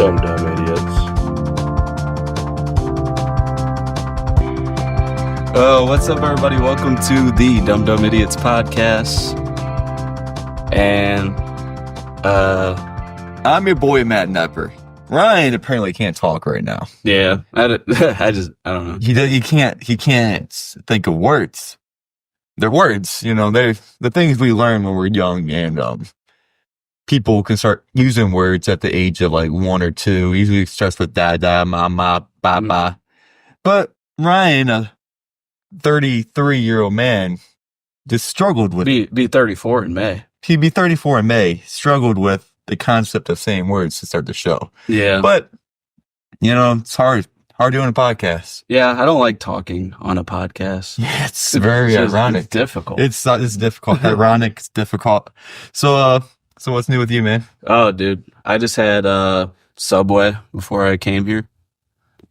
Dumb idiots. Oh, what's up, everybody? Welcome to the Dumb Idiots podcast. And I'm your boy Matt Gnepper. Ryan apparently can't talk right now. yeah, I don't know. He can't think of words. They're words, you know. They're the things we learn when we're young, and people can start using words at the age of like 1 or 2. Usually it starts with da, mama, baba. But Ryan, a 33-year-old man, just struggled with Be 34 in May. He'd be 34 in May. Struggled with the concept of saying words to start the show. Yeah, But you know, it's hard doing a podcast. yeah, I don't like talking on a podcast. Yeah, it's very ironic. It's difficult. It's difficult. Ironic. It's difficult. So what's new with you, man? Oh, dude, I just had Subway before I came here.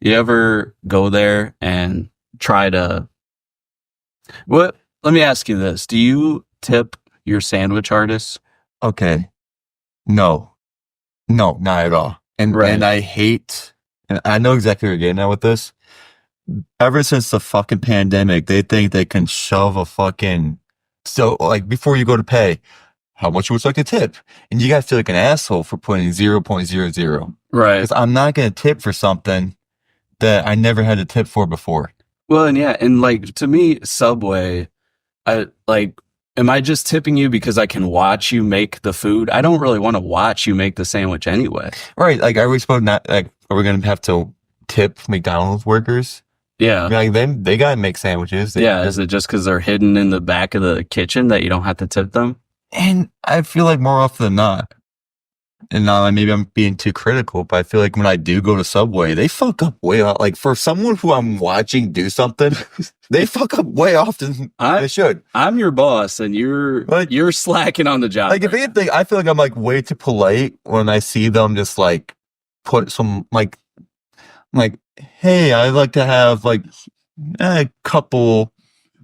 You ever go there and try to... Let me ask you this. Do you tip your sandwich artists? Okay. No, not at all. And Right. and I hate, and I know exactly what you're getting at with this. Ever since the fucking pandemic, they think they can shove a fucking, so like before you go to pay, how much would you like to tip? And you guys feel like an asshole for putting 0.00. Right. Because I'm not going to tip for something that I never had to tip for before. Well, and yeah, and like to me, Subway, am I just tipping you because I can watch you make the food? I don't really want to watch you make the sandwich anyway. Right. Like, are we supposed not, like, are we going to have to tip McDonald's workers? Yeah. Like, they got to make sandwiches. Yeah. Is it just because they're hidden in the back of the kitchen that you don't have to tip them? And I feel like more often than not, and now maybe I'm being too critical, but I feel like when I do go to Subway, they fuck up way off. Like, for someone who I'm watching do something, they fuck up way often. They should. I'm your boss and you're slacking on the job. Like, if anything, I feel like I'm like way too polite when I see them just like put some like, hey, I'd like to have like a couple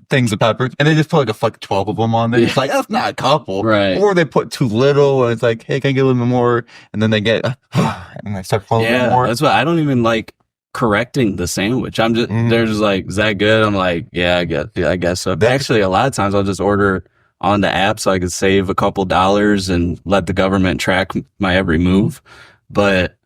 things of pepper, and they just put like a fucking 12 of them on there. It's like, that's not a couple. Right. Or they put too little, and it's like, hey, can I get a little bit more? And then they get, and they start pulling a little more. That's why I don't even like correcting the sandwich. I'm just, they're just like, is that good? I'm like, yeah, I guess so. Actually, a lot of times I'll just order on the app so I could save a couple dollars and let the government track my every move. But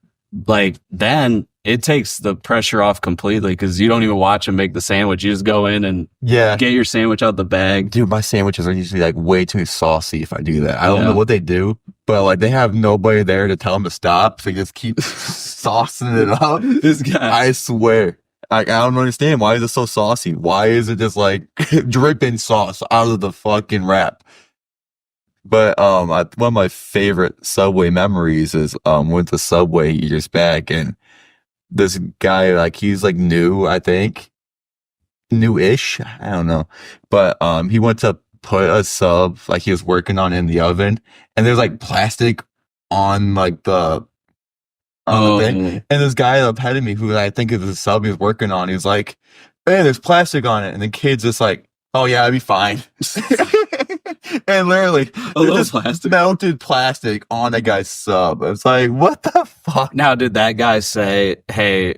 like, then it takes the pressure off completely because you don't even watch them make the sandwich. You just go in and get your sandwich out the bag. Dude, my sandwiches are usually like way too saucy if I do that. I don't know what they do, but like they have nobody there to tell them to stop. So they just keep saucing it up. This guy. I swear. Like, I don't understand. Why is it so saucy? Why is it just like dripping sauce out of the fucking wrap? But one of my favorite Subway memories is went to Subway years back, and this guy, like, he's like new, I think, newish, I don't know, but he went to put a sub, like he was working on in the oven, and there's like plastic on like the thing, and this guy up ahead of me, who I think is the sub he was working on, he's like, hey, there's plastic on it, and the kid's just like, oh yeah, I'd be fine. And literally, a little just plastic, melted plastic on that guy's sub. It's like, what the fuck? Now, did that guy say, hey,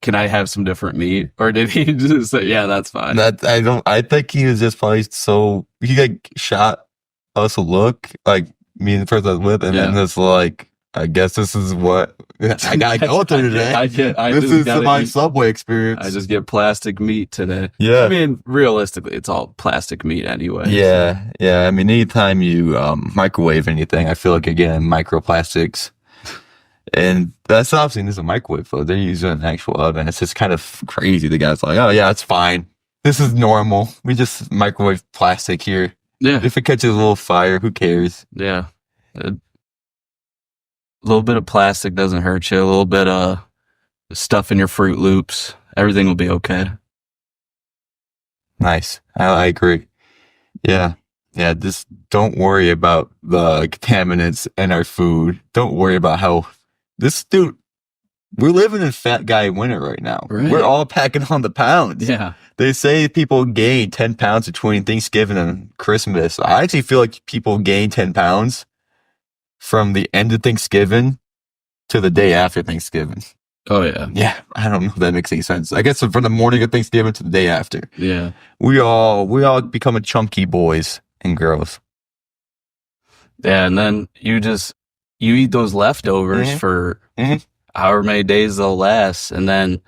can I have some different meat? Or did he just say, yeah, that's fine? I think he was just probably he like shot us a look, like me and the person I was with, and then it's like, I guess this is what I gotta go through today. This is my Subway experience. I just get plastic meat today. Yeah. I mean, realistically, it's all plastic meat anyway. Yeah. So. Yeah. I mean, anytime you microwave anything, I feel like you're getting microplastics. And that's obviously this is a microwave, so they're using an actual oven. It's just kind of crazy. The guy's like, oh yeah, it's fine. This is normal. We just microwave plastic here. Yeah. If it catches a little fire, who cares? Yeah. A little bit of plastic doesn't hurt you. A little bit of stuff in your Fruit Loops. Everything will be okay. Nice. I agree. Yeah. Yeah. Just don't worry about the contaminants in our food. Don't worry about how we're living in fat guy winter right now. Right. We're all packing on the pounds. Yeah. They say people gain 10 pounds between Thanksgiving and Christmas. I actually feel like people gain 10 pounds from the end of Thanksgiving to the day after Thanksgiving. Oh yeah. Yeah, I don't know if that makes any sense. I guess from the morning of Thanksgiving to the day after. Yeah. We all become a chunky boys and girls. Yeah, and then you eat those leftovers for however many days they'll last, and then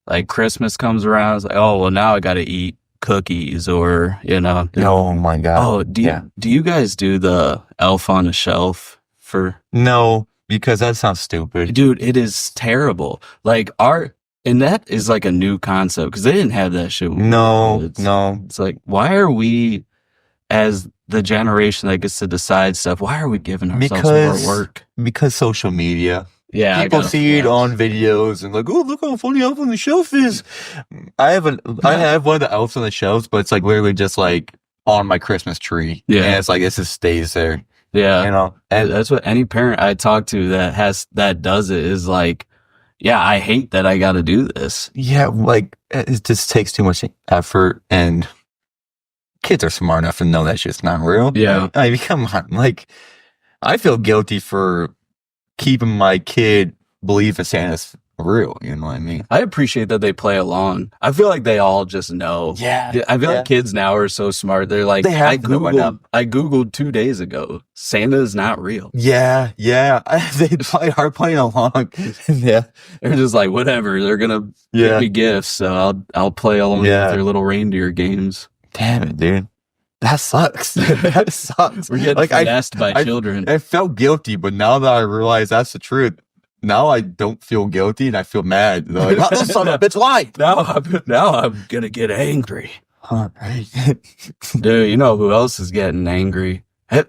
like Christmas comes around, it's like, oh well, now I got to eat cookies, or Oh my god. Oh, do you guys do the Elf on a Shelf for? No, because that sounds stupid. Dude, it is terrible. Like and that is like a new concept because they didn't have that shit. No. It's like, why are we, as the generation that gets to decide stuff, why are we giving ourselves more work? Because social media. Yeah, people see it on videos and like, oh, look how funny Elf on the Shelf is. I have one of the Elves on the Shelves, but it's like literally just like on my Christmas tree. Yeah, and it's like it just stays there. Yeah, and that's what any parent I talk to that does it is like, yeah, I hate that I got to do this. Yeah, like it just takes too much effort, and kids are smart enough to know that shit's not real. Yeah, I mean, come on, like I feel guilty for keeping my kid believe that Santa's real, you know what I mean? I appreciate that they play along. I feel like they all just know. Yeah. I feel like kids now are so smart. They're like, I Googled 2 days ago, Santa is not real. Yeah. They probably are playing along. Yeah. They're just like, whatever. They're going to give me gifts, so I'll play along with their little reindeer games. Damn it, dude. That sucks. That sucks. We're getting finessed by children. I felt guilty, but now that I realize that's the truth, now I don't feel guilty and I feel mad. They're like, oh, son of a bitch, why? Now I'm gonna get angry. All right. Dude, you know who else is getting angry? I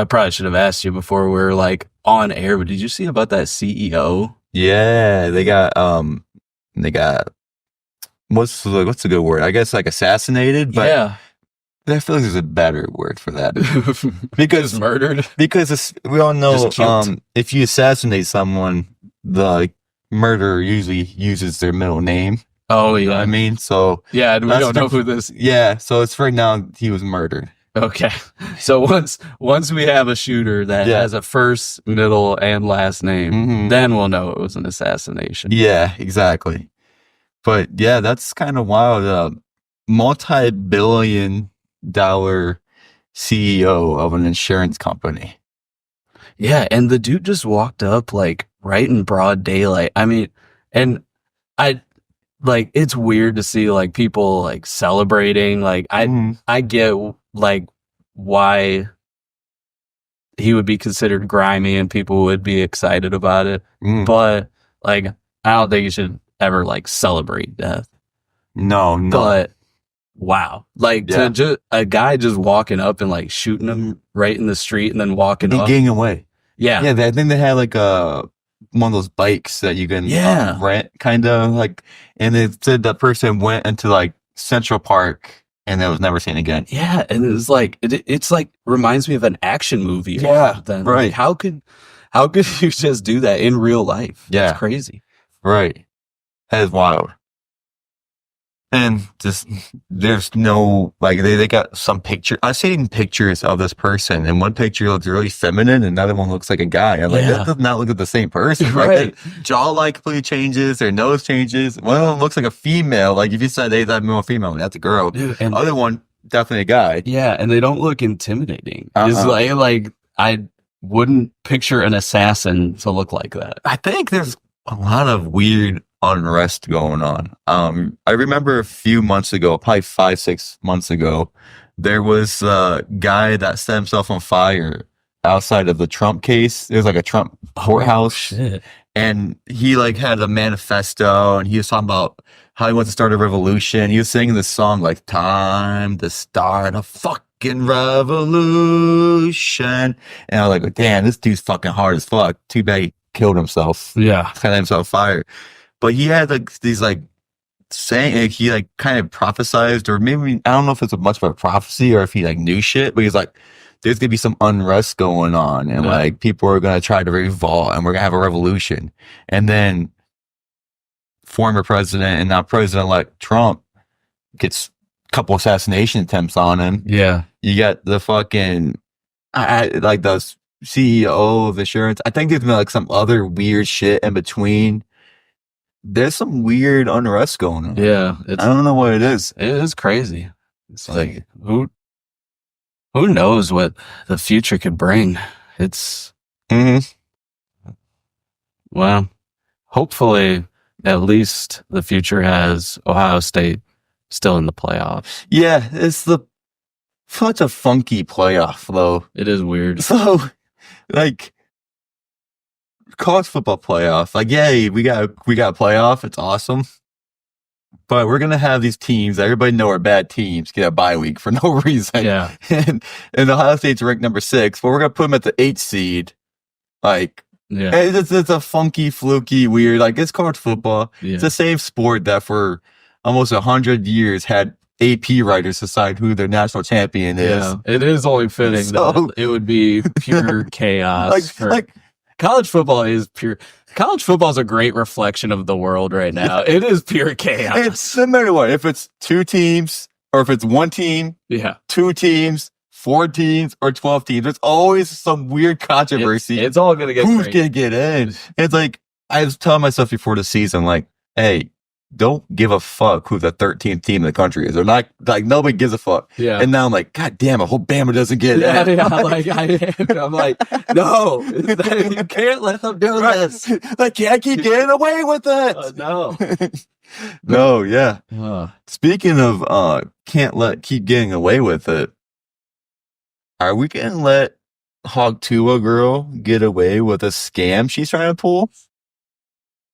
probably should have asked you before we were like on air, but did you see about that CEO? Yeah, they got what's a good word? I guess like assassinated, but yeah. I feel like there's a better word for that. Because murdered. Because we all know if you assassinate someone, the murderer usually uses their middle name. Oh yeah. You know what I mean? So yeah, we don't know who this. Yeah, so it's right now he was murdered. Okay. So once we have a shooter that has a first, middle, and last name, then we'll know it was an assassination. Yeah, exactly. But yeah, that's kind of wild. Multi-billion dollar CEO of an insurance company. Yeah, and the dude just walked up like right in broad daylight. I mean, and I like it's weird to see like people like celebrating. Like I get like why he would be considered grimy and people would be excited about it. But like I don't think you should ever like celebrate death. No. But wow. Like a guy just walking up and like shooting him right in the street and then walking up. Getting away. Yeah. Yeah, I think they had like one of those bikes that you can rent kind of like, and it said that person went into like Central Park and it was never seen again. Yeah. And it's like, it's like reminds me of an action movie. Yeah. Then. Right. Like, how could you just do that in real life? Yeah. It's crazy. Right. That is wild. And just, there's no, like, they got some picture. I've seen pictures of this person, and one picture looks really feminine, and another one looks like a guy. I'm like, that does not look like the same person. Right. Jawline completely changes, their nose changes. One of them looks like a female. Like, if you said, hey, that's a female, that's a girl. Dude, and other one, definitely a guy. Yeah, and they don't look intimidating. It's like, I wouldn't picture an assassin to look like that. I think there's a lot of weird unrest going on. I remember a few months ago, probably 5-6 months ago, there was a guy that set himself on fire outside of the Trump case. It was like a Trump courthouse. And he like had a manifesto and he was talking about how he wants to start a revolution. He was singing this song like time to start a fucking revolution. And I was like, damn, this dude's fucking hard as fuck. Too bad he killed himself. Yeah. Set himself fire. But he had like these like saying, like, he like kind of prophesized, or maybe I don't know if it's much of a prophecy or if he like knew shit, but he's like, there's gonna be some unrest going on, and like people are gonna try to revolt, and we're gonna have a revolution. And then former president and now President-elect Trump gets a couple assassination attempts on him. Yeah, you got the fucking like those CEO of insurance. I think there's been like some other weird shit in between. There's some weird unrest going on. Yeah, I don't know what it is. It is crazy. It's like who knows what the future could bring. It's well, hopefully at least the future has Ohio State still in the playoffs. Yeah, it's such a funky playoff though. It is weird. So like college football playoff, like yay, we got a playoff. It's awesome. But we're gonna have these teams that everybody know are bad teams get a bye week for no reason. Yeah. And Ohio State's ranked number 6, but we're gonna put them at the 8th seed. Like, Yeah. it's a funky, fluky, weird. Like it's college football. Yeah. It's the same sport that for almost 100 years had AP writers decide who their national champion is. Yeah. It is only fitting that it would be pure chaos. Like college football is pure. College football is a great reflection of the world right now. It is pure chaos. it's no matter what. If it's 2 teams or if it's 1 team, Yeah. 2 teams, 4 teams, or 12 teams, there's always some weird controversy. It's all gonna get who's crazy. gonna get in. It's like I was telling myself before the season, like, hey, don't give a fuck who the 13th team in the country is. They're not like nobody gives a fuck. Yeah. And now I'm like, God damn, I hope Bama doesn't get Yeah, in. yeah, like I'm like, no, you can't let them do this. Like, can't keep getting away with it. No. No, yeah. Speaking of keep getting away with it, are we gonna let Hawk Tuah girl get away with a scam she's trying to pull?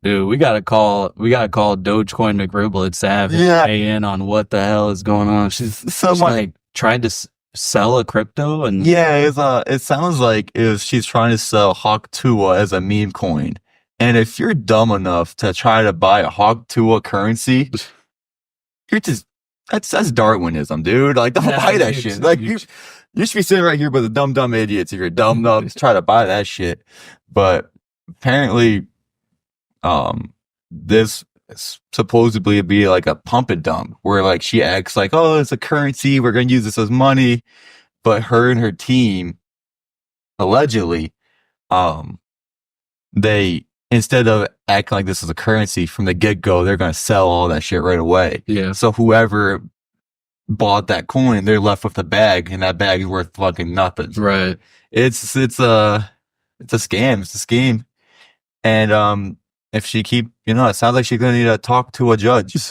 Dude, we gotta call Dogecoin McRiblets to have him pay in on what the hell is going on. She's like trying to sell a crypto and it sounds like she's trying to sell Hawk Tuah as a meme coin. And if you're dumb enough to try to buy a Hawk Tuah currency, you're just that's Darwinism, dude. Like, don't buy that shit. Like you should be sitting right here with the dumb idiots if you're dumb enough to try to buy that shit. But apparently this is supposedly be like a pump and dump where like she acts like, oh, it's a currency, we're gonna use this as money, but her and her team allegedly they, instead of acting like this is a currency from the get-go, they're gonna sell all that shit right away. Yeah. So whoever bought that coin, they're left with the bag, and that bag is worth fucking nothing. Right. It's a scam. It's a scheme. And if she keep, it sounds like she's gonna need to talk to a judge. Need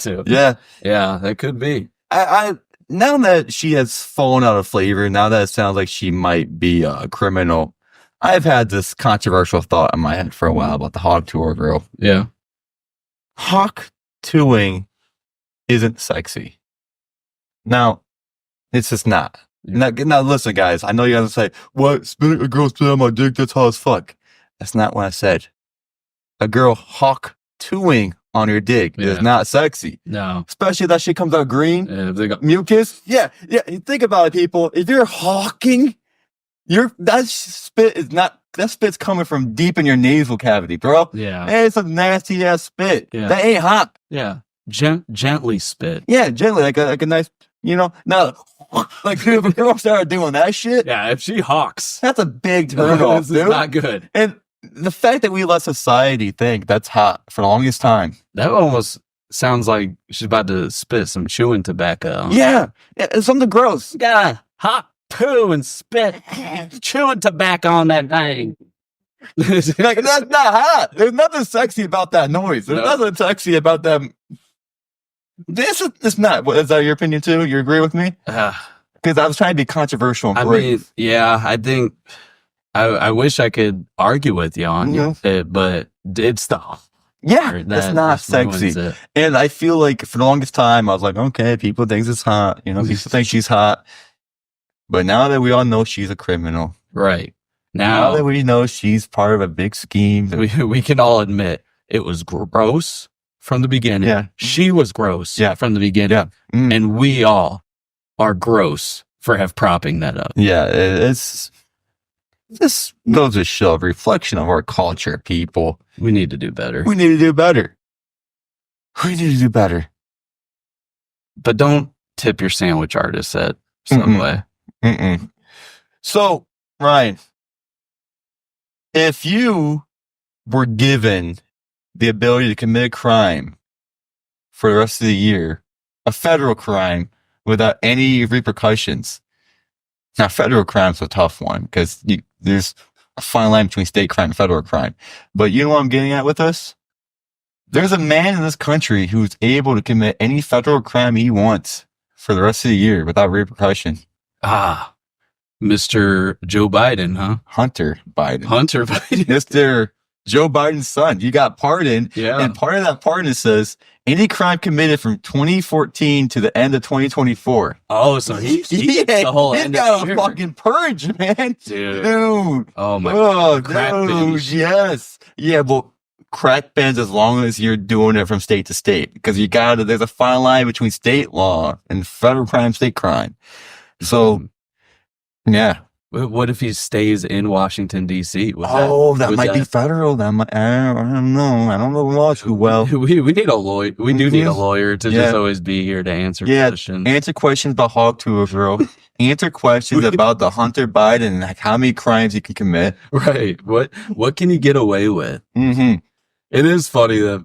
to. Yeah. Yeah, that could be. I now that she has fallen out of flavor, now that it sounds like she might be a criminal, I've had this controversial thought in my head for a while about the Hawk Tuah girl. Yeah. Hawk Tuahing isn't sexy. Now, it's just not. Now listen, guys, I know you guys say, what? A girl spit on my dick, that's hot as fuck. That's not what I said. A girl Hawk Tuahing on your dick is not sexy. No. Especially if that shit comes out green. If they got mucus. Yeah. Think about it, people. If you're hawking, that spit's coming from deep in your nasal cavity, bro. Yeah. Hey, it's a nasty ass spit. Yeah. That ain't hot. Yeah. Gently spit. Yeah, gently, like a nice, not like if a girl started doing that shit. Yeah, if she hawks, that's a big turn off, dude. This is not good. And the fact that we let society think that's hot for the longest time. That almost sounds like she's about to spit some chewing tobacco. Yeah, it's something gross. Yeah, hot poo and spit, chewing tobacco on that thing. Like, that's not hot. There's nothing sexy about that noise. There's nothing sexy about them. It's not. Is that your opinion too? You agree with me? Because I was trying to be controversial. I mean, yeah, I think I wish I could argue with you on it, but it's the it's not sexy. And I feel like for the longest time I was like, okay, people think it's hot. People think she's hot. But now that we all know she's a criminal, right? Now that we know she's part of a big scheme, we can all admit it was gross from the beginning. Yeah. She was gross from the beginning. Yeah. And we all are gross for propping that up. Yeah. This goes to show a reflection of our culture, people. We need to do better. We need to do better. But don't tip your sandwich artist at Subway. So, Ryan, if you were given the ability to commit a crime for the rest of the year, a federal crime without any repercussions. Now, federal crime's a tough one because there's a fine line between state crime and federal crime. But you know what I'm getting at with this? There's a man in this country who's able to commit any federal crime he wants for the rest of the year without repercussion. Ah, Mr. Joe Biden, huh? Hunter Biden. Hunter Biden. Mr. Joe Biden's son. You got pardoned. Yeah. And part of that pardon says any crime committed from 2014 to the end of 2024. Oh, so he Yeah, gets the whole he's end got of a the year. fucking purge, man. Dude. Oh my God. crack Dude, binge. yes. Yeah, well, crack bans as long as you're doing it from state to state. Because there's a fine line between state law and federal crime, state crime. So, yeah. What if he stays in Washington, D.C.? That might be federal. That might, I don't know. I don't know the law too well. We need a lawyer. We do need a lawyer to just Yeah. always be here to answer Yeah, questions. answer questions about Hawk Tuah, bro. Answer questions about the Hunter Biden and like how many crimes he can commit. Right. What can you get away with? Mm-hmm. It is funny that,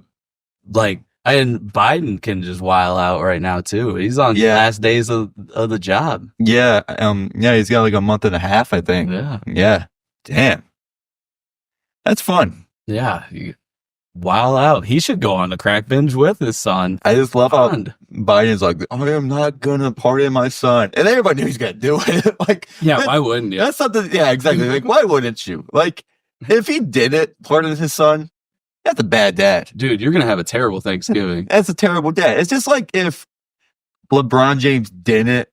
like, and Biden can just wild out right now too. He's on the last days of the job. Yeah. He's got like a month and a half, I think. Yeah. Yeah. Damn. That's fun. Yeah. Wild out. He should go on the crack binge with his son. I just love how Fun. Biden's like, I am not gonna pardon my son. And everybody knew he's gonna do it. Like, Yeah, why wouldn't you? that's something. Yeah, exactly. Like, why wouldn't you? Like, if he did it, pardon his son, that's a bad dad. Dude, you're going to have a terrible Thanksgiving. That's a terrible dad. It's just like if LeBron James didn't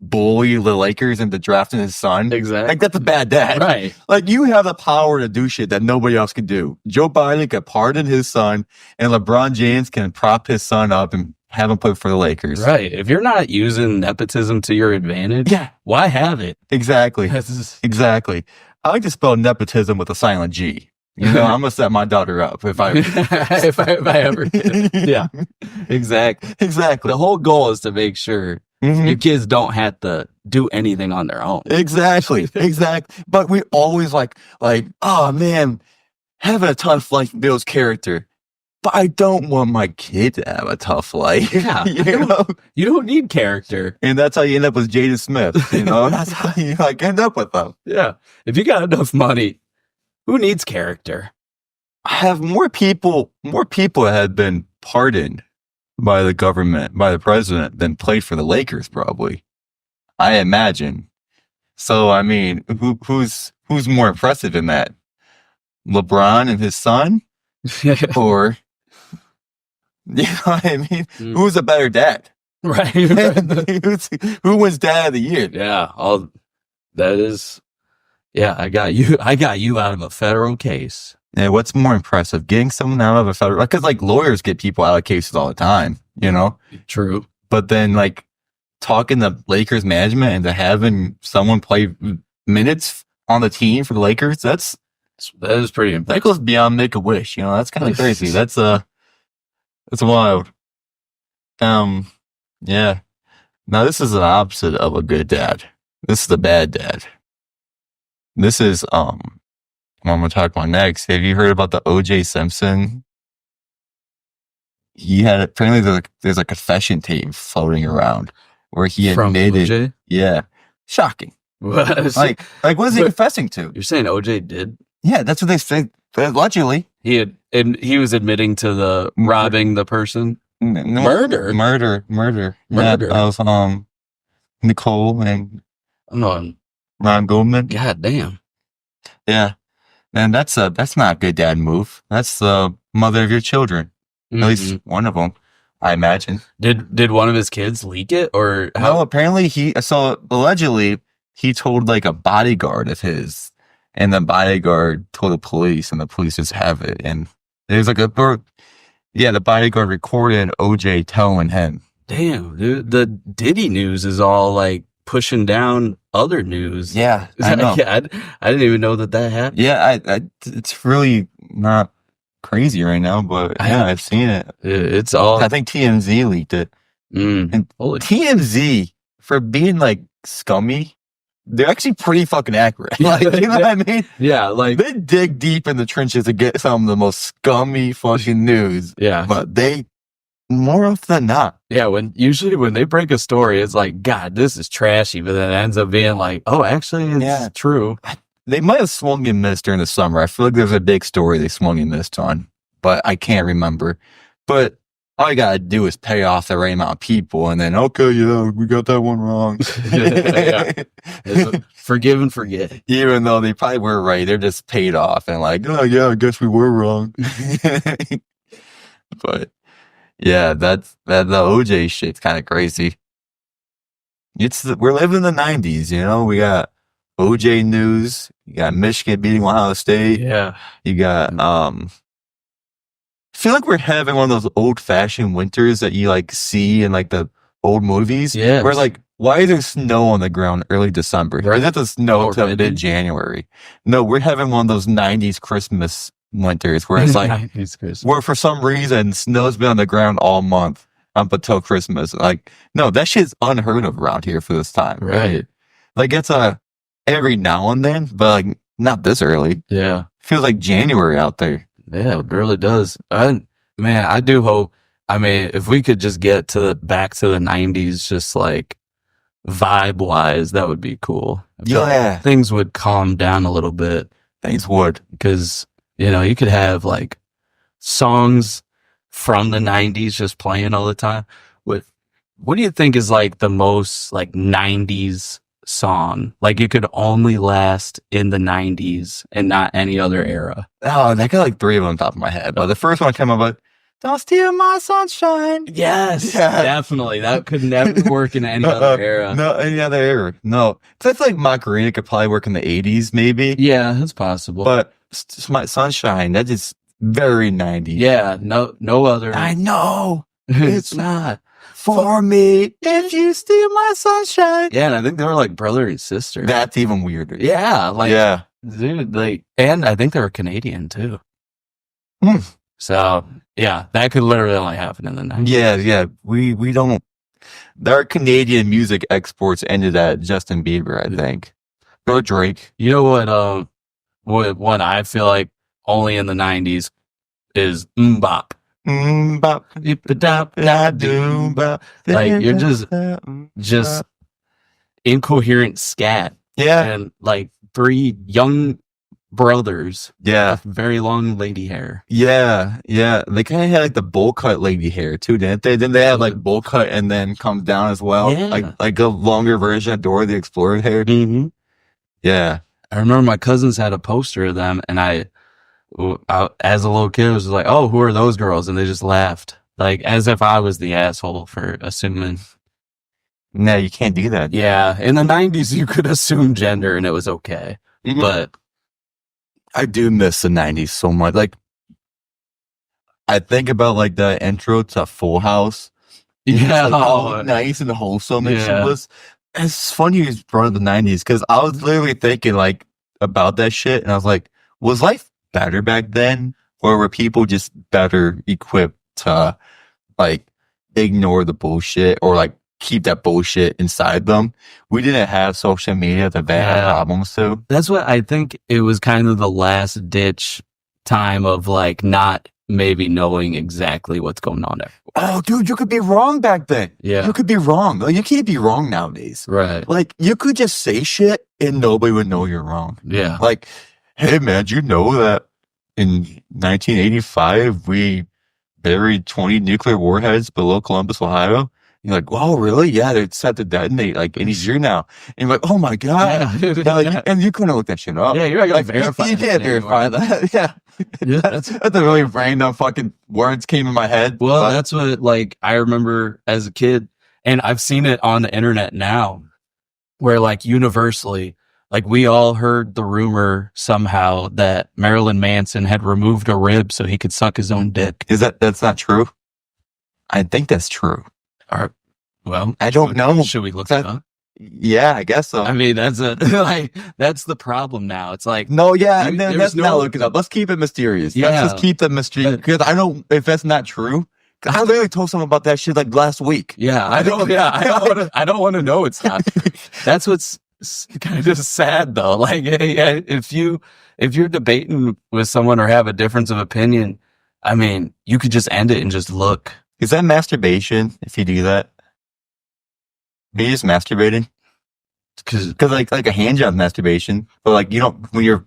bully the Lakers into drafting his son. Exactly. Like, that's a bad dad. Right. Like, you have the power to do shit that nobody else can do. Joe Biden can pardon his son, and LeBron James can prop his son up and have him play for the Lakers. Right. If you're not using nepotism to your advantage, Yeah, why have it? exactly. This is- Exactly. I like to spell nepotism with a silent G. You know, I'm gonna set my daughter up if I if I ever did. Yeah, exactly. Exactly. The whole goal is to make sure Mhm. your kids don't have to do anything on their own. Exactly. Exactly. But we always like, oh man, having a tough life builds character. But I don't want my kid to have a tough life. Yeah. You know? You don't need character. And that's how you end up with Jaden Smith. You know, that's how you like end up with them. Yeah. If you got enough money, who needs character? Have more people had been pardoned by the government, by the president, than played for the Lakers, probably. I imagine. So I mean, who's more impressive in that? LeBron and his son? Or you know what I mean? Mm. Who's a better dad? Right. Who wins dad of the year? Yeah. That is. Yeah, I got you out of a federal case. Yeah, what's more impressive? Getting someone out of a federal, because like lawyers get people out of cases all the time, you know? True. But then like talking to Lakers management and to having someone play minutes on the team for the Lakers, that is pretty impressive. goes beyond Make-A-Wish, you know? That's kind of crazy. That's wild. Yeah. Now this is the opposite of a good dad. This is the bad dad. This is what I'm gonna talk about next. Have you heard about the OJ Simpson? Apparently there's a confession tape floating around where he From admitted. OJ? Yeah, shocking. What? Like what is he confessing to? You're saying OJ did? Yeah, that's what they say. Allegedly, And he was admitting to the robbing the person. Murder. Yeah, of Nicole and No, Ron Goldman. God damn. Yeah, man, that's not a good dad move. That's the mother of your children. At least one of them, I imagine. Did one of his kids leak it or how? No, apparently allegedly he told like a bodyguard of his, and the bodyguard told the police, and the police just have it. And there's like the bodyguard recorded OJ telling him. Damn, dude, the Diddy news is all like pushing down other news. Yeah, I know. I didn't even know that happened. Yeah, it's really not crazy right now, but yeah, I've seen it. It's all. I think TMZ leaked it. And Holy TMZ, for being like scummy, they're actually pretty fucking accurate. Like, you know what I mean? Yeah, like They dig deep in the trenches to get some of the most scummy fucking news. yeah. But they, more often than not. Yeah, usually when they break a story, it's like, God, this is trashy, but then it ends up being like, oh, actually, it's true. They might have swung and missed during the summer. I feel like there's a big story they swung and missed on, but I can't remember. But all you gotta do is pay off the right amount of people, and then, okay, yeah, we got that one wrong. Forgive and forget. Even though they probably were right, they're just paid off and like, oh yeah, I guess we were wrong. But yeah, that the OJ shit's kind of crazy. We're living in the 90s, you know. We got OJ news. You got Michigan beating Ohio State. Yeah, you got I feel like we're having one of those old fashioned winters that you like see in like the old movies. Yeah, where like, why is there snow on the ground early December? Right, that the snow till mid-January. No, we're having one of those 90s Christmas winters where it's like where for some reason snow's been on the ground all month up until Christmas. Like, no, that shit's unheard of around here for this time. Right. Like, it's every now and then, but like not this early. Yeah. Feels like January out there. Yeah, it really does. Man, I do hope. I mean, if we could just get back to the 90s, just like vibe wise, that would be cool. Yeah. Things would calm down a little bit. Things would. Because, you know, you could have like songs from the 90s just playing all the time. What do you think is like the most like 90s song? Like it could only last in the 90s and not any other era. Oh, I got like three of them on top of my head. But the first one came up like, don't steal my sunshine. Yes, definitely. That could never work in any other era. No, any other era. No. That's like Macarena could probably work in the 80s, maybe. Yeah, that's possible. But my Sunshine, that is very 90s. Yeah, no other. I know. It's not for me if you steal my sunshine. Yeah, and I think they were like brother and sister. That's even weirder. Yeah, like, yeah. Dude, like, and I think they were Canadian too. So, yeah, that could literally only happen in the 90s. Yeah. We don't. Our Canadian music exports ended at Justin Bieber, I think. Or Drake. You know what one I feel like only in the 90s is Mbop. Mbop. Like, you're just incoherent scat. Yeah. And like three young brothers. Yeah. With very long lady hair. Yeah. They kind of had like the bowl cut lady hair too, didn't they? Didn't they have like bowl cut and then comes down as well? Yeah. Like a longer version of Dora the Explorer hair. Mm-hmm. Yeah. I remember my cousins had a poster of them, and I as a little kid, was like, oh, who are those girls? And they just laughed. Like, as if I was the asshole for assuming. No, you can't do that. Yeah. In the 90s, you could assume gender and it was okay. Mm-hmm. But I do miss the 90s so much. Like, I think about like the intro to Full House. Yeah. Like, how nice and wholesome it was. It's funny you brought up the 90s because I was literally thinking like about that shit. And I was like, was life better back then? Or were people just better equipped to like ignore the bullshit or like keep that bullshit inside them? We didn't have social media that they had problems too. That's what I think. It was kind of the last ditch time of like not maybe knowing exactly what's going on there. Oh, dude, you could be wrong back then. Yeah. You could be wrong. Like, you can't be wrong nowadays. Right. Like, you could just say shit and nobody would know you're wrong. Yeah. Like, hey, man, do you know that in 1985, we buried 20 nuclear warheads below Columbus, Ohio? You're like, whoa, really? Yeah, they're set to detonate like any year now. And you're like, oh my God. Yeah. And you couldn't look that shit up. Yeah, you're not going to verify You can't verify that. Yeah. That's the really random fucking words came in my head. Well, that's what, like, I remember as a kid, and I've seen it on the internet now, where, like, universally, like, we all heard the rumor somehow that Marilyn Manson had removed a rib so he could suck his own dick. That's not true? I think that's true. Well, I don't know. Should we look that up? Yeah, I guess so. I mean, that's that's the problem now. It's like, no, yeah, let's not look it up. Let's keep it mysterious. Yeah. Let's just keep the mystery because I don't. If that's not true, I literally told someone about that shit like last week. Yeah, I don't want to know it's not. That's what's it's kind of sad though. Like, hey, if you're debating with someone or have a difference of opinion, I mean, you could just end it and just look. Is that masturbation if you do that? Are you just masturbating? Because like a hand job masturbation, but like you don't, when you're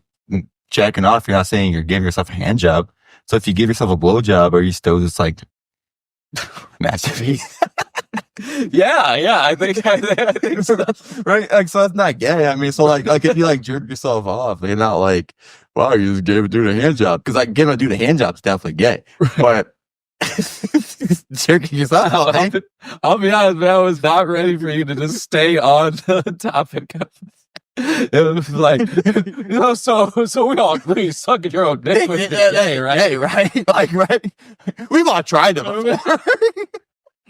jacking off, you're not saying you're giving yourself a hand job. So if you give yourself a blow job, are you still just like masturbating? Yeah, I think so. Right? Like, so that's not gay. I mean, so like if you like jerk yourself off, you're not like, wow, you just gave a dude a hand job. Because like giving a dude a hand job is definitely gay. But jerking yourself off, I'll be honest, man, I was not ready for you to just stay on the topic of it was like, so we all agree, sucking your own dick with gay, right? Hey, right? Like, right? We've all tried them before.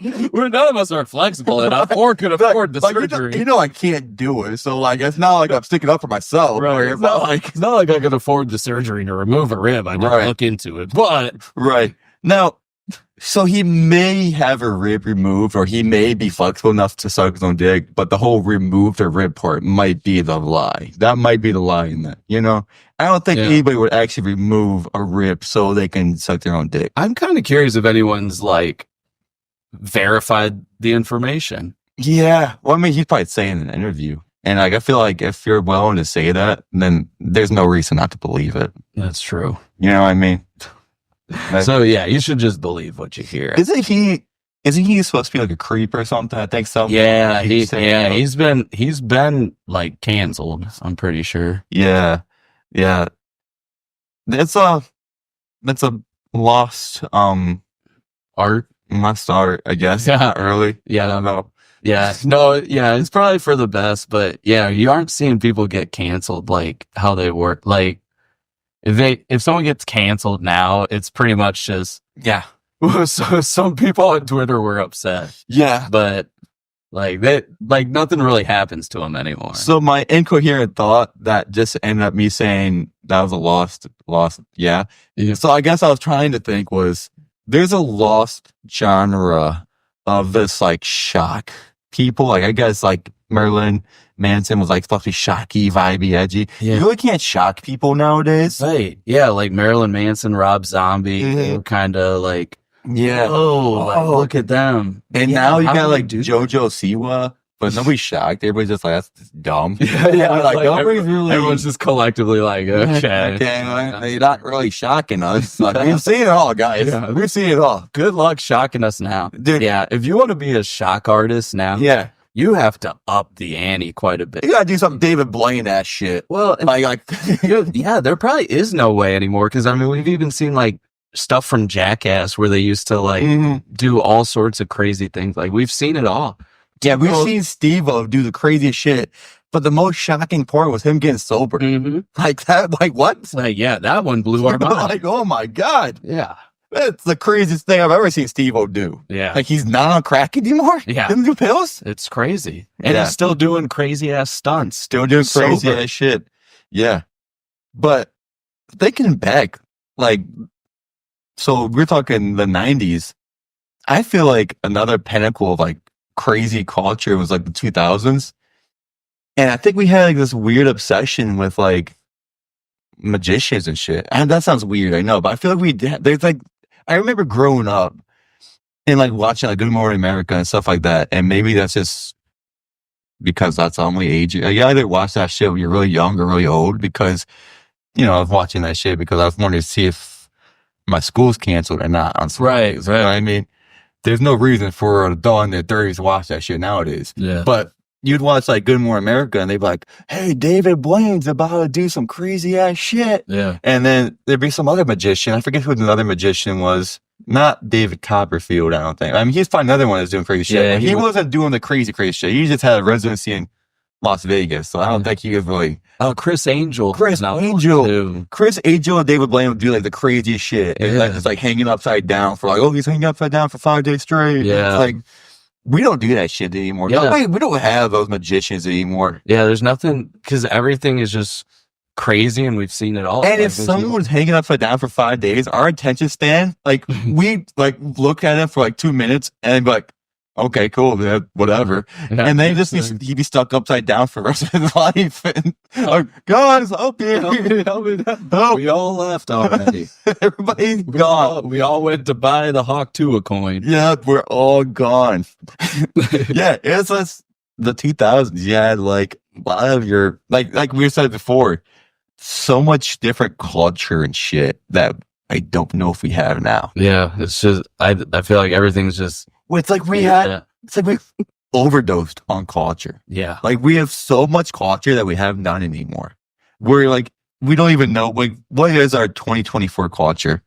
None of us are flexible enough or could afford the surgery. You know I can't do it, so like it's not like I'm sticking up for myself. Right. It's not like I can afford the surgery to remove a rib. I didn't look into it, but right now, so he may have a rib removed, or he may be flexible enough to suck his own dick, but the whole remove the rib part might be the lie. That might be the lie in that. You know, I don't think anybody would actually remove a rib so they can suck their own dick. I'm kind of curious if anyone's like verified the information. Yeah. Well, I mean, he's probably saying in an interview. And like, I feel like if you're willing to say that, then there's no reason not to believe it. That's true. You know what I mean? So yeah, you should just believe what you hear. Isn't he supposed to be like a creep or something? I think so. Yeah, he's been like canceled. I'm pretty sure. Yeah. That's a lost art. Lost art, I guess. Yeah. Early. Yeah. I don't know. Yeah. No, yeah, it's probably for the best, but yeah, you aren't seeing people get canceled like how they work. Like if someone gets canceled now, it's pretty much just So some people on Twitter were upset. Yeah. But like nothing really happens to them anymore. So my incoherent thought that just ended up me saying that was a lost. Yeah. So I guess I was trying to think was there's a lost genre of this like shock people. Like I guess like Marilyn Manson was like supposed to be shocky, vibey, edgy. Yeah. You really can't shock people nowadays. Right. Yeah, like Marilyn Manson, Rob Zombie, they were kind of like, look at them. And now you got like JoJo Siwa, but nobody's shocked. Everybody's just like, that's dumb. Like nobody's really. Everyone's just collectively like, okay, you're not really shocking us. Like, we've seen it all, guys. Yeah. We've seen it all. Good luck shocking us now, dude. Yeah, if you want to be a shock artist now, you have to up the ante quite a bit. You gotta do some David Blaine ass shit. Well, yeah, there probably is no way anymore because I mean we've even seen like stuff from Jackass where they used to like do all sorts of crazy things. Like we've seen it all. Yeah, we've seen Steve-O do the craziest shit, but the most shocking part was him getting sober. Like that, like what? Like yeah, that one blew our mind. Like oh my god, yeah. That's the craziest thing I've ever seen Steve-O do. Yeah. Like he's not on crack anymore? Yeah. Doesn't do pills? It's crazy. And he's still doing crazy ass stunts. Still doing crazy ass shit. Yeah. But thinking back, like, so we're talking the 90s. I feel like another pinnacle of like crazy culture was like the 2000s. And I think we had like this weird obsession with like magicians and shit. And that sounds weird, I know, but I feel like there's like, I remember growing up and like watching like Good Morning America and stuff like that. And maybe that's just because that's the only age. You either watch that shit when you're really young or really old because, you know, I was watching that shit because I was wanting to see if my school's canceled or not. On right. You know what I mean? There's no reason for an adult in their 30s to watch that shit nowadays. Yeah. But you'd watch like Good Morning America and they'd be like, hey, David Blaine's about to do some crazy ass shit. Yeah. And then there'd be some other magician. I forget who another magician was. Not David Copperfield, I don't think. I mean, he's probably another one that's doing crazy shit. Yeah, he wasn't doing the crazy shit. He just had a residency in Las Vegas. So I don't think he was really. Oh, Chris Angel. Chris Angel and David Blaine would do like the craziest shit. And like, it's like hanging upside down for like, oh, he's hanging upside down for 5 days straight. Yeah. It's like, we don't do that shit anymore. Yeah. No, we don't have those magicians anymore. Yeah, there's nothing, because everything is just crazy and we've seen it all. And if someone was hanging upside down for 5 days, our attention span, like we like look at it for like 2 minutes and be like, okay, cool, man, whatever. Yeah. And then he'd be stuck upside down for the rest of his life. And like, guys, help me. Help. We all left already. Everybody's gone. We all went to buy the Hawk Tuah coin. Yeah, we're all gone. Yeah, it's just the 2000s. You had like a lot of your, like we said before, so much different culture and shit that I don't know if we have now. Yeah, it's just I feel like everything's just It's like we overdosed on culture. yeah. Like we have so much culture that we have none anymore. We're like, we don't even know, like, what is our 2024 culture?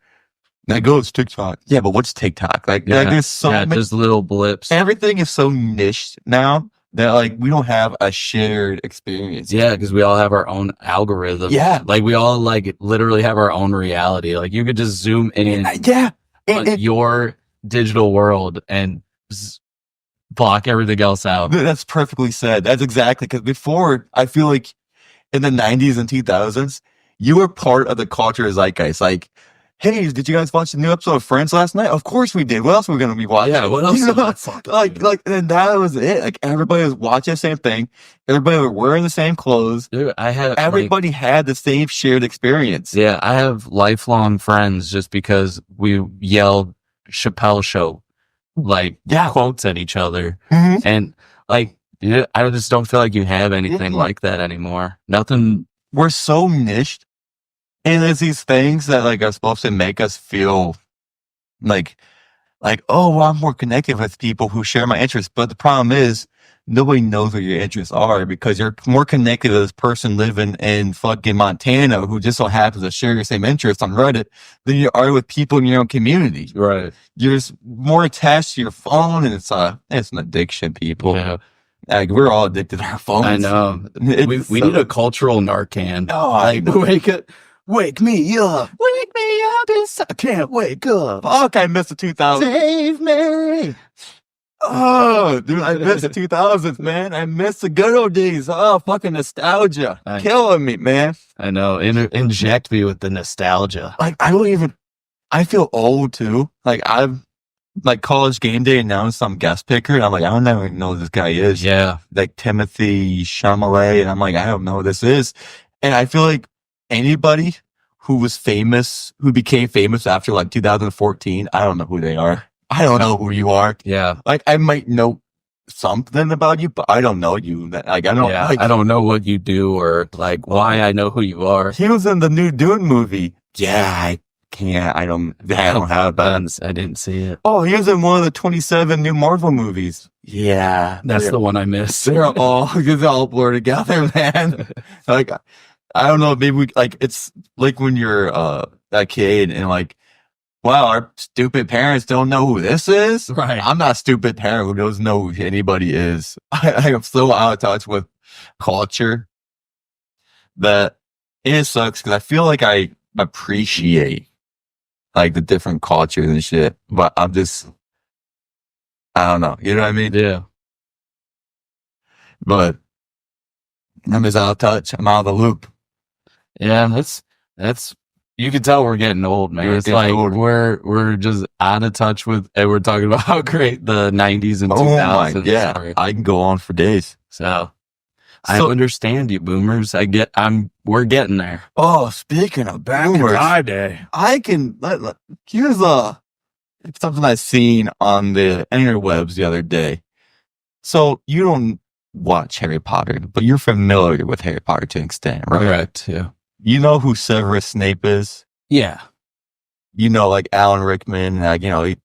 That goes TikTok. Yeah, but what's TikTok? Like there's so many, just little blips. everything is so niched now that like we don't have a shared experience. Yeah, because we all have our own algorithm. Yeah. Like we all like literally have our own reality. Like you could just zoom in Yeah. on your digital world and block everything else out. That's perfectly said. That's exactly, because before, I feel like in the 90s and 2000s, you were part of the culture zeitgeist. Like, hey, did you guys watch the new episode of Friends last night? Of course we did. What else are we going to be watching? Yeah, what else? You know, and that was it. Like, everybody was watching the same thing. Everybody was wearing the same clothes. Dude, Everybody had the same shared experience. Yeah, I have lifelong friends just because we yelled Chappelle Show like quotes at each other. Mm-hmm. And like, yeah, I just don't feel like you have anything like that anymore. Nothing. We're so niched. And there's these things that like are supposed to make us feel like, oh, well, I'm more connected with people who share my interests. But the problem is nobody knows what your interests are, because you're more connected to this person living in fucking Montana who just so happens to share your same interests on Reddit than you are with people in your own community. Right. You're just more attached to your phone, and it's an addiction, people. Yeah. Like, we're all addicted to our phones. I know. We need a cultural Narcan. Oh, like, wake me up. Wake me up. I can't wake up. Fuck, I missed the 2000s. Save me. Oh, dude, I missed the 2000s, man. I missed the good old days. Oh, fucking nostalgia. Killing me, man. I know. Inject me with the nostalgia. Like, I feel old too. Like, College Game Day announced some guest picker, and I'm like, I don't even know who this guy is. Yeah. Like Timothy Chalamet, and I'm like, I don't know who this is. And I feel like anybody who was famous, who became famous after like 2014, I don't know who they are. I don't know who you are. Yeah. Like, I might know something about you, but I don't know you. Like, I don't. Yeah, like, I don't know what you do or like why I know who you are. He was in the new Dune movie. Yeah, I can't. I don't have that. I didn't see it. Oh, he was in one of the 27 new Marvel movies. Yeah, that's the one I missed. They're all blurred together, man. Like, I don't know. Maybe it's like when you're a kid and like, wow, our stupid parents don't know who this is. Right. I'm not a stupid parent who doesn't know who anybody is. I am so out of touch with culture that it sucks, because I feel like I appreciate like the different cultures and shit, but I don't know. You know what I mean? Yeah. But I'm just out of touch. I'm out of the loop. Yeah, that's you can tell we're getting old, man. It's like old. We're just out of touch with, and we're talking about how great the 90s and 2000s. Yeah, are. I can go on for days. So I understand you, boomers. We're getting there. Oh, speaking of boomers, I can. Here's something I seen on the interwebs the other day. So you don't watch Harry Potter, but you're familiar with Harry Potter to an extent, right? Correct. Yeah. You know who Severus Snape is? Yeah. You know, like Alan Rickman. Did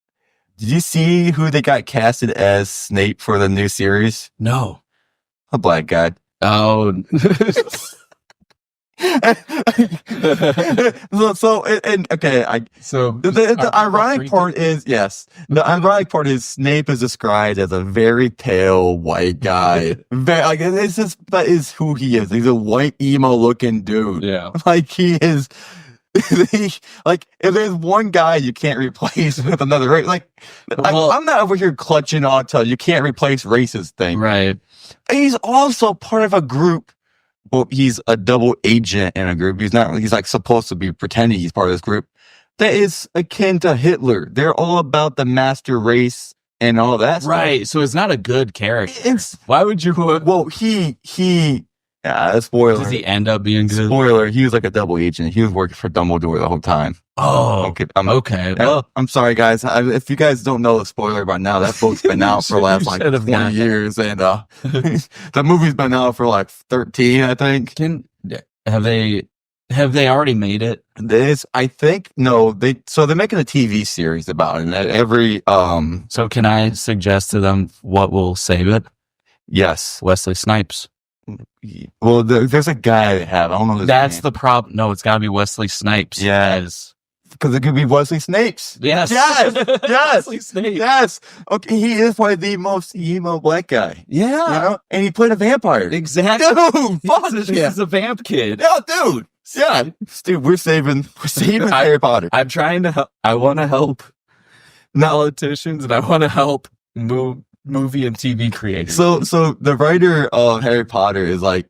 you see who they got casted as Snape for the new series? No. A black guy. Oh. The ironic part is, the ironic part is Snape is described as a very pale white guy. That is who he is. He's a white emo looking dude. Yeah. Like, he is. Like, if there's one guy you can't replace with another race, I'm not over here clutching on to you can't replace races thing. Right. He's also part of a group. Well, he's a double agent in a group. He's like supposed to be pretending he's part of this group that is akin to Hitler. They're all about the master race and all that stuff. Right. So it's not a good character. It's Why would you? well, spoiler. Does he end up being good? Spoiler, he was like a double agent. He was working for Dumbledore the whole time. Oh, Okay. Well, I'm sorry, guys. If you guys don't know the spoiler by now, that book's been out for the last like 20 years, and the movie's been out for like 13, I think. Have they already made it? I think no. They're making a TV series about it. And So can I suggest to them what will save it? Yes, Wesley Snipes. Well, there's a guy they have. I don't know. That's the problem. No, it's got to be Wesley Snipes. Yes. Because it could be Wesley Snipes. Yes. Yes. Wesley Snipes. Yes. Okay. He is probably the most emo black guy. Yeah. You know? And he played a vampire. Exactly. Dude, fuck yeah. He's a vamp kid. Yeah, dude. Yeah. Dude, we're saving Harry Potter. I'm trying to help. I want to help politicians, and I want to help movie and TV creators. So the writer of Harry Potter is like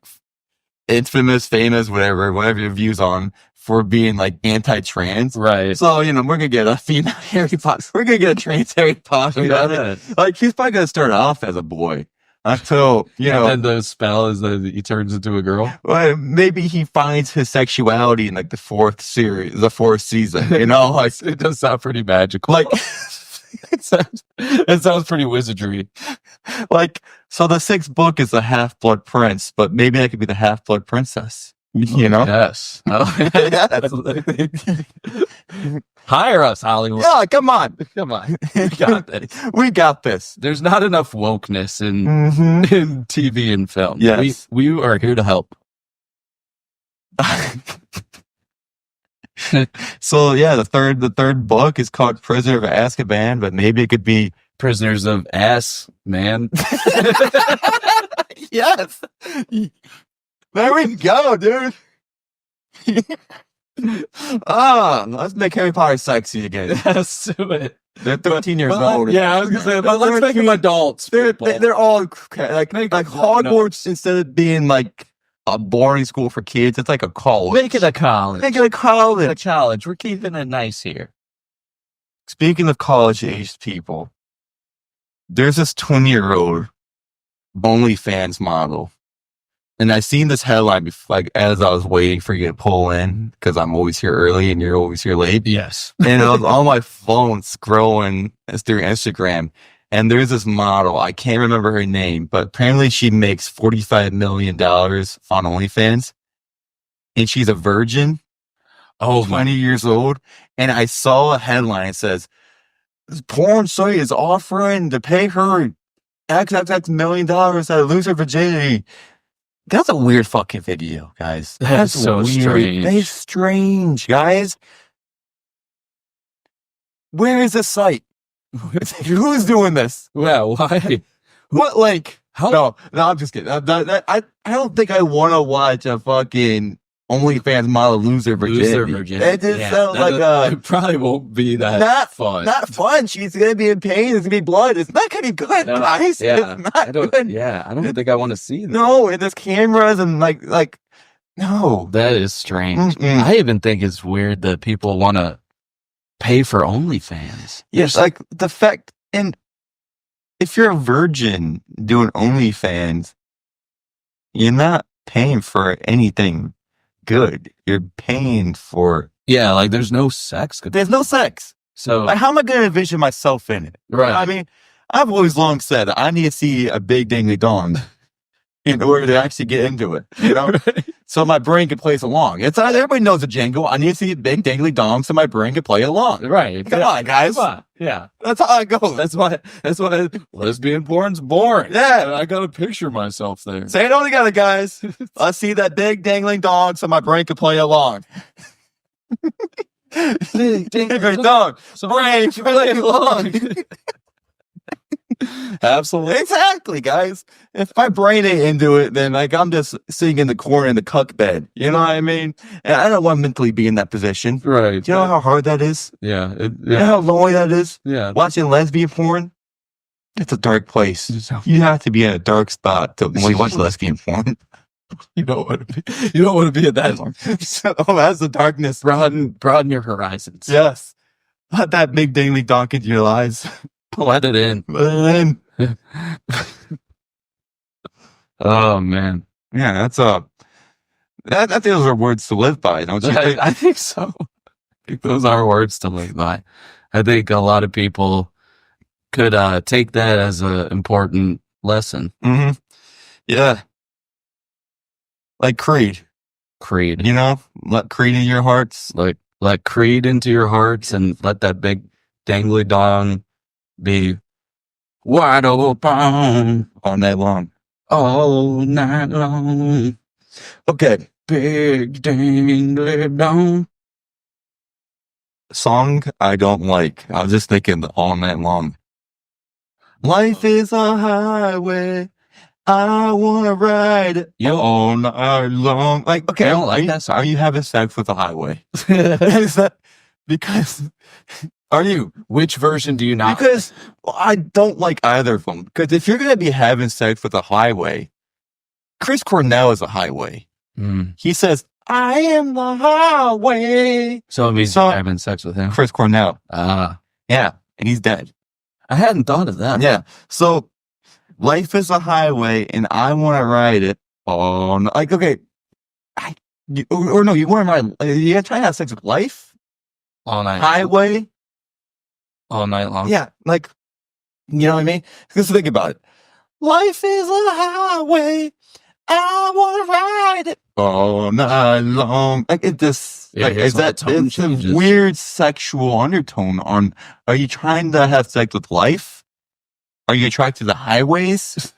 famous, whatever your views on, for being like anti-trans. Right. So, we're going to get a female Harry Potter. We're going to get a trans Harry Potter. Like, he's probably going to start off as a boy until, And the spell is that he turns into a girl. Well, maybe he finds his sexuality in like the fourth season, like It does sound pretty magical. like, it sounds pretty wizardry. like, so the sixth book is the Half-Blood Prince, but maybe that could be the Half-Blood Princess. Yes. Hire us, Hollywood. Yeah, come on. We got this. We got this. There's not enough wokeness in TV and film. Yes. We are here to help. So yeah, the third book is called Prisoner of Azkaban, but maybe it could be Prisoners of Ass, man. Yes. There we go, dude. Let's make Harry Potter sexy again. Let's do it. They're 13 years old. Yeah, I was gonna say, but let's make them adults. They're all like Hogwarts, instead of being like a boarding school for kids, it's like a college. Make it a college. We're keeping it nice here. Speaking of college-aged people, there's this 20-year-old OnlyFans model. And I seen this headline before, like, as I was waiting for you to pull in, because I'm always here early and you're always here late. Yes. And I was on my phone scrolling through Instagram, and there's this model. I can't remember her name, but apparently she makes $45 million on OnlyFans, and she's a virgin. Oh, 20 years old. And I saw a headline that says, this porn site is offering to pay her XXX million to lose her virginity. That's a weird fucking video, guys. That's so weird. strange. That's strange, guys. Where is this site? Who's doing this? Well, why? What, like? How? No, I'm just kidding. I don't think I want to watch a fucking OnlyFans model lose their virginity. It just sounds like it probably won't be that fun. Not fun. She's gonna be in pain. It's gonna be blood. It's not gonna be good, guys. Yeah, it's not good. Yeah, I don't think I want to see that. No, and there's cameras and like no. That is strange. Mm-mm. I even think it's weird that people want to pay for OnlyFans. Yes, like the fact, and if you're a virgin doing OnlyFans, you're not paying for anything good. You're paying for like there's no sex. There's no sex. So like, how am I going to envision myself in it? Right. I mean, I've always long said that I need to see a big dingly dong in order to actually get into it. Right. So my brain can play along. Everybody knows the jingle. I need to see a big dingly dong so my brain can play along. Right. Come on, guys. Come on. Yeah. That's how it goes. That's why lesbian porn's boring. Yeah. I gotta picture myself there. Say it all together, guys. I see that big dangling dong so my brain can play along. Dingling dong. So brain can play along. Absolutely. Exactly, guys. If my brain ain't into it, then like I'm just sitting in the corner in the cuck bed. You know what I mean? And I don't want to mentally be in that position. Right. Do you know how hard that is? Yeah. You know how lonely that is? Yeah. Watching lesbian porn? It's a dark place. You have to be in a dark spot to only watch lesbian porn. You don't want to be at that long. Oh, that's the darkness. Broaden your horizons. Yes. Let that big dingly donk into your lives. Let it in. Oh man. Yeah, that's I think those are words to live by, don't you think? I think so. I think those are words to live by. I think a lot of people could take that as an important lesson. Mm-hmm. Yeah. Like Creed. Creed. Let Creed in your hearts. Let Creed into your hearts and let that big dangly dong be wide open all night long. All night long. Okay. Big dangly dong. Song I don't like. I was just thinking all night long. Life is a highway. I wanna ride it all night long. Like, okay, I don't like that song. Are you having sex with a highway? Is that because? Are you? Which version do you not? Because I don't like either of them. Because if you're gonna be having sex with a highway, Chris Cornell is a highway. He says, "I am the highway." So it means having sex with him. Chris Cornell. Yeah, and he's dead. I hadn't thought of that. Yeah, so. Life is a highway, and I want to ride it all. Like, okay, you want to ride? You trying to have sex with life all night. Highway all night long. Yeah, like, you know what I mean? Because think about it. Life is a highway. I want to ride it all night long. Like it just, is that it's a weird sexual undertone on? Are you trying to have sex with life? Are you attracted to highways?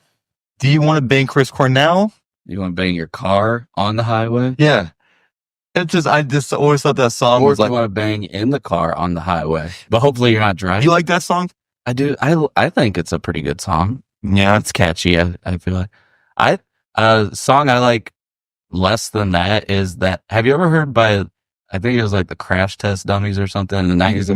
Do you want to bang Chris Cornell? You want to bang your car on the highway? Yeah. I just always thought that song was like. Or you want to bang in the car on the highway. But hopefully you're not driving. You like that song? I do. I think it's a pretty good song. Yeah. It's catchy. I feel like. A song I like less than that is that. Have you ever heard by, I think it was like the Crash Test Dummies or something in the 90s.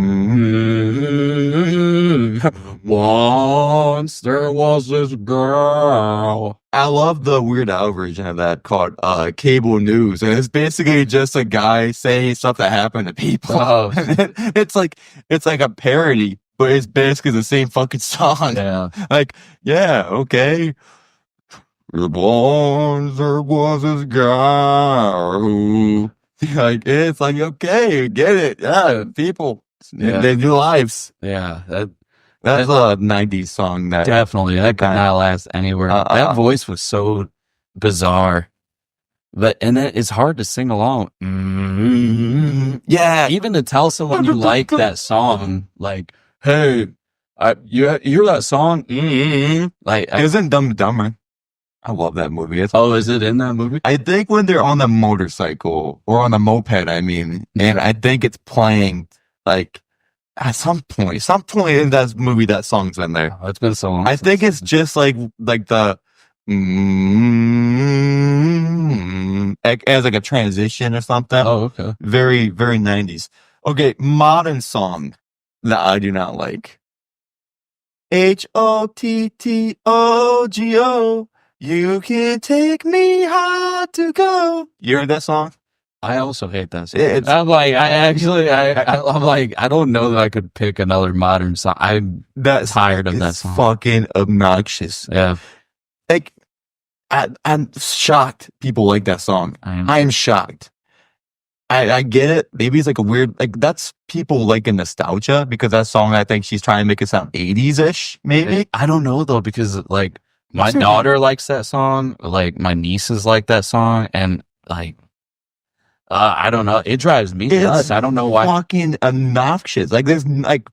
Once there was this girl. I love the Weird Al version of that called Cable News. And it's basically just a guy saying stuff that happened to people. Oh. It's like a parody, but it's basically the same fucking song. Yeah. Like, yeah, okay. Once there was this guy who... Like, it's like, okay, get it. Yeah, people, they do lives. Yeah. That's a 90s song. Definitely. That could not last anywhere. That voice was so bizarre. And it's hard to sing along. Mm-hmm. Yeah. Even to tell someone you like that song, like, hey, you hear that song? Mm-hmm. Like, isn't Dumb and Dumber? I love that movie. Is it in that movie? I think when they're on the motorcycle or on the moped, and I think it's playing like at some point in that movie, that song's in there. Oh, it's been so long. I think it's just like the as like a transition or something. Oh, okay. Very, very 90s. Okay, modern song that I do not like. HOTTOGO. You can take me hard to go. You heard that song? I also hate that song. I'm like, I'm like, I don't know that I could pick another modern song. I'm tired of that song. Fucking obnoxious. Yeah. Like, I'm shocked people like that song. I am shocked. I get it. Maybe it's like a weird, like that's people like a nostalgia because that song, I think she's trying to make it sound 80s-ish, maybe. I don't know though, because like, my daughter likes that song. Like my nieces like that song, and like, I don't know. It drives me nuts. I don't know why. Fucking obnoxious. Like there's like,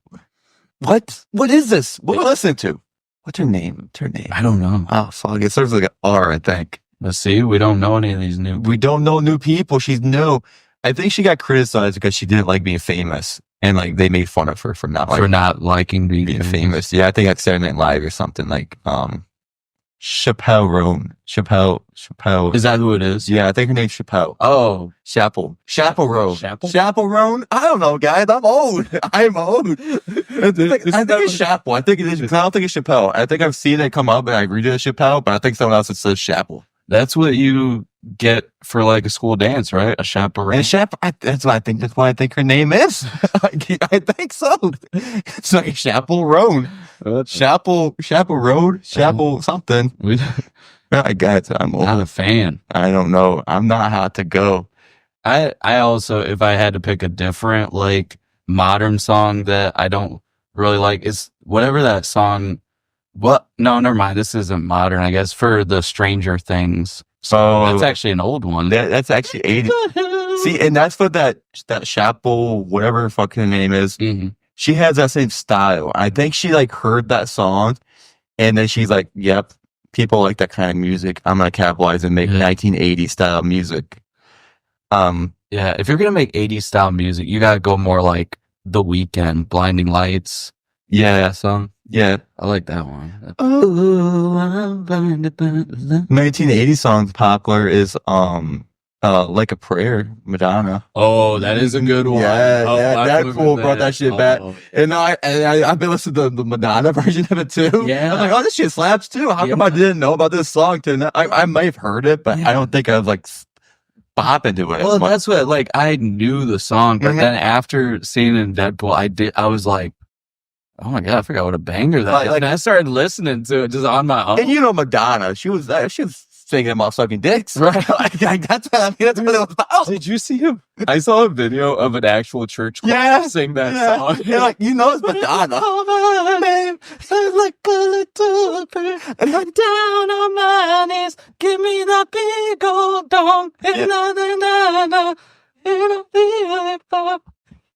what is this? What do I listen to? What's her name? I don't know. Oh fuck! It starts like an R, I think. Let's see. We don't know any of these new. We don't know new people. She's new. I think she got criticized because she didn't like being famous, and like they made fun of her for not liking being famous. Yeah, I think that's Saturday Night Live or something like. Chappelle Roan. Chappelle. Is that who it is? Yeah, I think her name's Chappelle. Oh. Chappelle Roan. Chappelle Roan? I don't know, guys. I'm old. I'm old. I think it's Chappelle. I think it is. I don't think it's Chappelle. I think I've seen it come up and I read it as Chappelle, but I think someone else that says Chappelle. That's what you get for like a school dance, right? A chaperone. And that's what I think. That's why I think her name is. I think so. It's like chaperone, chaperone, something. I guess I'm not a fan. I don't know. I'm not hot to go. I also, if I had to pick a different like modern song that I don't really like, is whatever that song. What? No, never mind. This isn't modern, I guess. For the Stranger Things. So that's actually an old one. That's actually 80. See, and that's what that Chapel, whatever her fucking name is. Mm-hmm. She has that same style. I think she like heard that song, and then she's like, "Yep, people like that kind of music. I'm gonna capitalize and make 1980 style music." Yeah. If you're gonna make 80s style music, you gotta go more like The Weeknd, Blinding Lights. Yeah, that song. Yeah, I like that one. Oh, I'm blinded by the light. 1980 songs popular is Like a Prayer, Madonna. Oh, that is a good one. Yeah, oh, that cool brought that shit back. And I've been listening to the Madonna version of it too. Yeah, I was like, oh, this shit slaps too. How come I didn't know about this song? I might have heard it, but I don't think I was like bop into it. Well, that's what like I knew the song, but then after seeing it in Deadpool, I was like, oh my god, I forgot what a banger that is. Like, and I started listening to it just on my own. And you know Madonna, she was singing about sucking dicks. Right. That's what it was about. Did you see him? I saw a video of an actual church choir sing that song. You're like, it's Madonna. And I'm down on my knees. Give me that big old dong.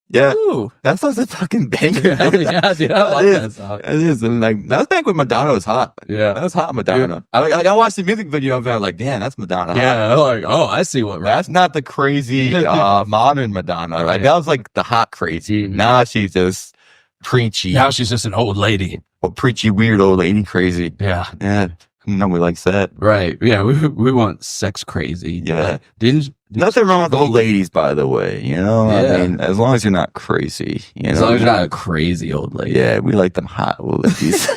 Yeah, ooh, that sounds a fucking banger. Yeah, dude, I like that song. It is, and like that's back when Madonna was hot. Yeah, that was hot Madonna. I watched the music video of that, like, damn, that's Madonna. Yeah, like, oh, I see what. That's not the crazy modern Madonna. Like that was like the hot crazy. Now she's just preachy. Now she's just an old lady. Well, preachy, weird old lady crazy. Yeah. Nobody likes that. Right. Yeah, we want sex crazy. Yeah. Didn't nothing wrong with old ladies, by the way. You know, I mean, as long as you're not crazy. As long as you're not a crazy old lady. Yeah, we like them hot old ladies.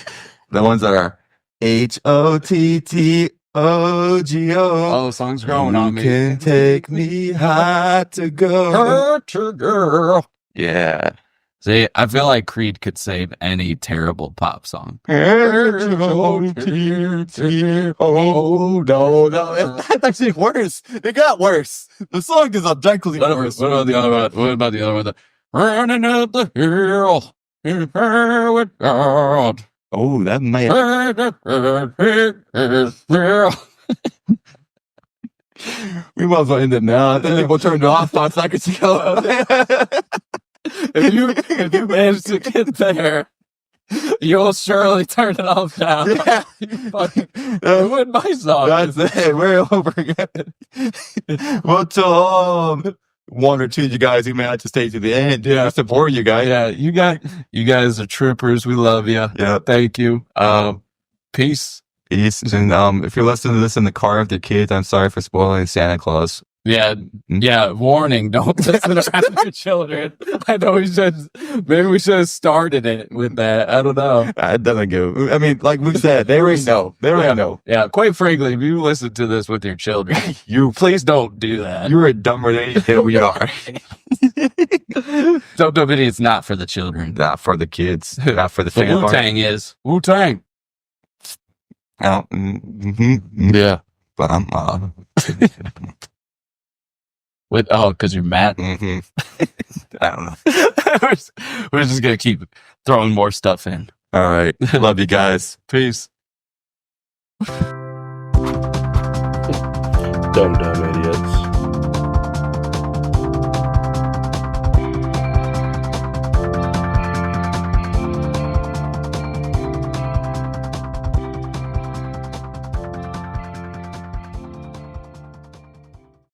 The ones that are HOTTOGO. Oh, the song's growing on me. You can take me hot to go. Hurt to girl. Yeah. See, I feel like Creed could save any terrible pop song. Oh, no. That's actually worse. It got worse. The song is objectively worse. What about the other one? What about the other one? Running up the hill in her with God. Oh, that might. We might as well end it now. I think people turned it off 5 seconds ago. If you manage to get there, you'll surely turn it off now. Yeah. Ruined my song. That's it. We're over again. Well, to one or two of you guys who managed to stay to the end, support you guys. Yeah, you guys are troopers. We love you. Yeah, thank you. Peace. Peace. And if you're listening to this in the car with your kids, I'm sorry for spoiling Santa Claus. Yeah, warning, don't listen around your children. I know maybe we should have started it with that. I don't know. It doesn't go. I mean, like we said, they already know. They already know. Yeah, quite frankly, if you listen to this with your children, you please don't do that. You're a dumber than we are. Don't it's not for the children. Not for the kids. Not for the family. Wu-Tang is. Wu-Tang. Yeah. But I'm because you're mad? I don't know. We're just going to keep throwing more stuff in. All right. Love you guys. Peace. Dumb dumb.